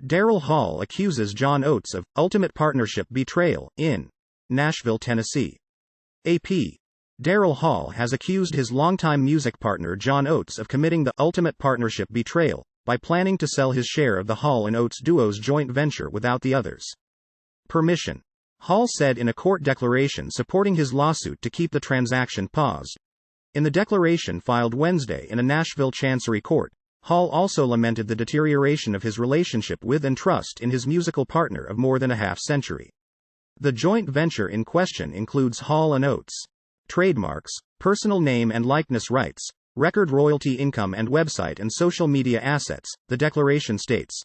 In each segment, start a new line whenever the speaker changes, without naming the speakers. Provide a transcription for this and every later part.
Daryl Hall accuses John Oates of ultimate partnership betrayal in Nashville, Tennessee. AP. Daryl Hall has accused his longtime music partner John Oates of committing the ultimate partnership betrayal by planning to sell his share of the Hall and Oates duo's joint venture without the others' permission. Hall said in a court declaration supporting his lawsuit to keep the transaction paused. In the declaration filed Wednesday in a Nashville Chancery court, Hall also lamented the deterioration of his relationship with and trust in his musical partner of more than a half-century. The joint venture in question includes Hall and Oates trademarks, personal name and likeness rights, record royalty income and website and social media assets, the declaration states.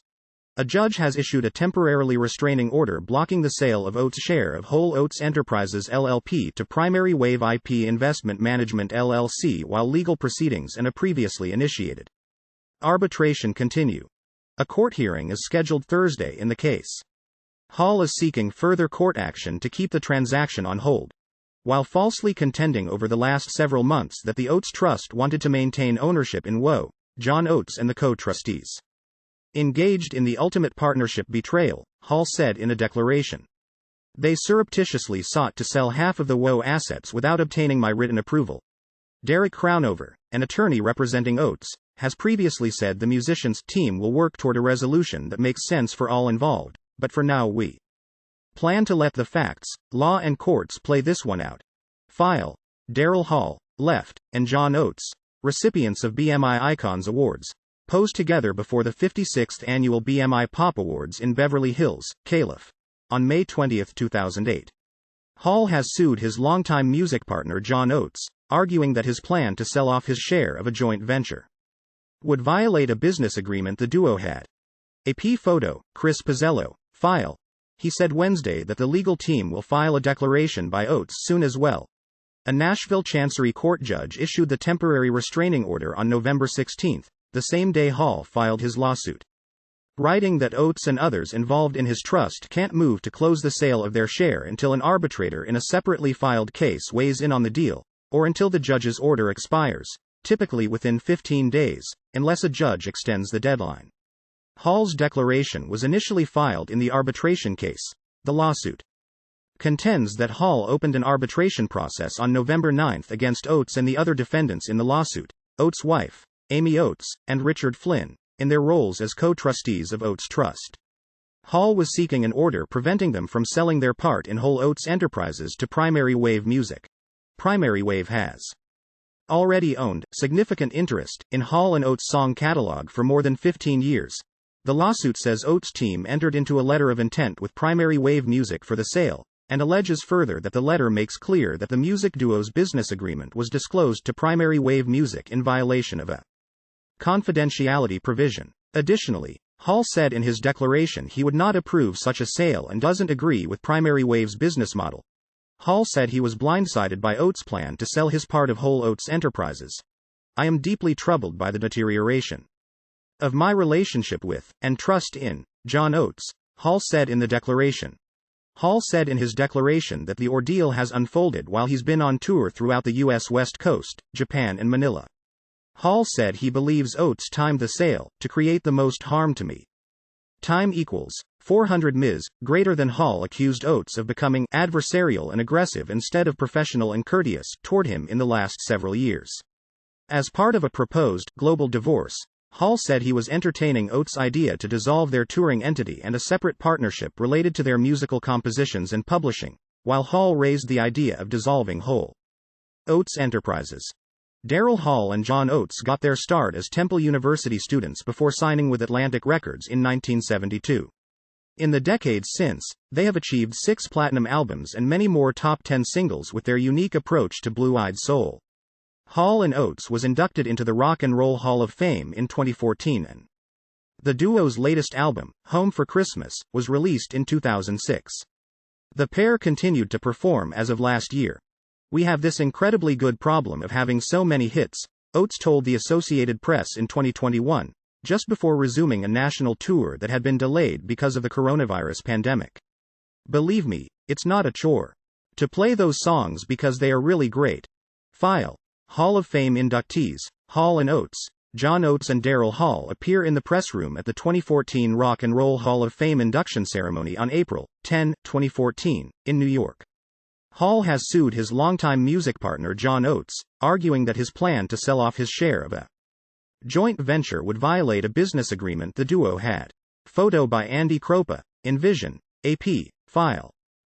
A judge has issued a temporarily restraining order blocking the sale of Oates' share of Whole Oats Enterprises LLP to Primary Wave IP Investment Management LLC while legal proceedings and a previously initiated arbitration continue. A court hearing is scheduled Thursday in the case. Hall is seeking further court action to keep the transaction on hold, while falsely contending over the last several months that the Oates Trust wanted to maintain ownership in WO, John Oates and the Co-Trustees engaged in the ultimate partnership betrayal, Hall said in a declaration. They surreptitiously sought to sell half of the WO assets without obtaining my written approval. Derek Crownover, an attorney representing Oates, has previously said the musicians' team will work toward a resolution that makes sense for all involved, but for now we plan to let the facts, law and courts play this one out. File. Daryl Hall, left, and John Oates, recipients of BMI Icons Awards, posed together before the 56th annual BMI Pop Awards in Beverly Hills, Calif. On May 20, 2008. Hall has sued his longtime music partner John Oates, arguing that his plan to sell off his share of a joint venture would violate a business agreement the duo had. AP photo, Chris Pizzello, file. He said Wednesday that the legal team will file a declaration by Oates soon as well. A Nashville Chancery Court judge issued the temporary restraining order on November 16, the same day Hall filed his lawsuit, writing that Oates and others involved in his trust can't move to close the sale of their share until an arbitrator in a separately filed case weighs in on the deal, or until the judge's order expires, typically within 15 days, unless a judge extends the deadline. Hall's declaration was initially filed in the arbitration case. The lawsuit contends that Hall opened an arbitration process on November 9 against Oates and the other defendants in the lawsuit, Oates' wife, Amy Oates, and Richard Flynn, in their roles as co-trustees of Oates Trust. Hall was seeking an order preventing them from selling their part in Whole Oats Enterprises to Primary Wave Music. Primary Wave has already owned significant interest in Hall and Oates' song catalog for more than 15 years. The lawsuit says Oates' team entered into a letter of intent with Primary Wave Music for the sale, and alleges further that the letter makes clear that the music duo's business agreement was disclosed to Primary Wave Music in violation of a confidentiality provision. Additionally, Hall said in his declaration he would not approve such a sale and doesn't agree with Primary Wave's business model. Hall said he was blindsided by Oates' plan to sell his part of Whole Oats Enterprises. I am deeply troubled by the deterioration of my relationship with, and trust in, John Oates, Hall said in the declaration. Hall said in his declaration that the ordeal has unfolded while he's been on tour throughout the U.S. West Coast, Japan and Manila. Hall said he believes Oates timed the sale to create the most harm to me. Time equals 400 Ms. Greater than Hall accused Oates of becoming adversarial and aggressive instead of professional and courteous toward him in the last several years. As part of a proposed global divorce, Hall said he was entertaining Oates' idea to dissolve their touring entity and a separate partnership related to their musical compositions and publishing, while Hall raised the idea of dissolving Whole Oats Enterprises. Daryl Hall and John Oates got their start as Temple University students before signing with Atlantic Records in 1972. In the decades since, they have achieved 6 platinum albums and many more top 10 singles with their unique approach to blue-eyed soul. Hall and Oates was inducted into the Rock and Roll Hall of Fame in 2014 and the duo's latest album, Home for Christmas, was released in 2006. The pair continued to perform as of last year. We have this incredibly good problem of having so many hits, Oates told the Associated Press in 2021, just before resuming a national tour that had been delayed because of the coronavirus pandemic. Believe me, it's not a chore to play those songs because they are really great. File. Hall of Fame inductees, Hall and Oates, John Oates and Daryl Hall appear in the press room at the 2014 Rock and Roll Hall of Fame induction ceremony on April 10, 2014, in New York. Hall has sued his longtime music partner John Oates, arguing that his plan to sell off his share of a joint venture would violate a business agreement the duo had. Photo by Andy Kropa, Envision, AP, File.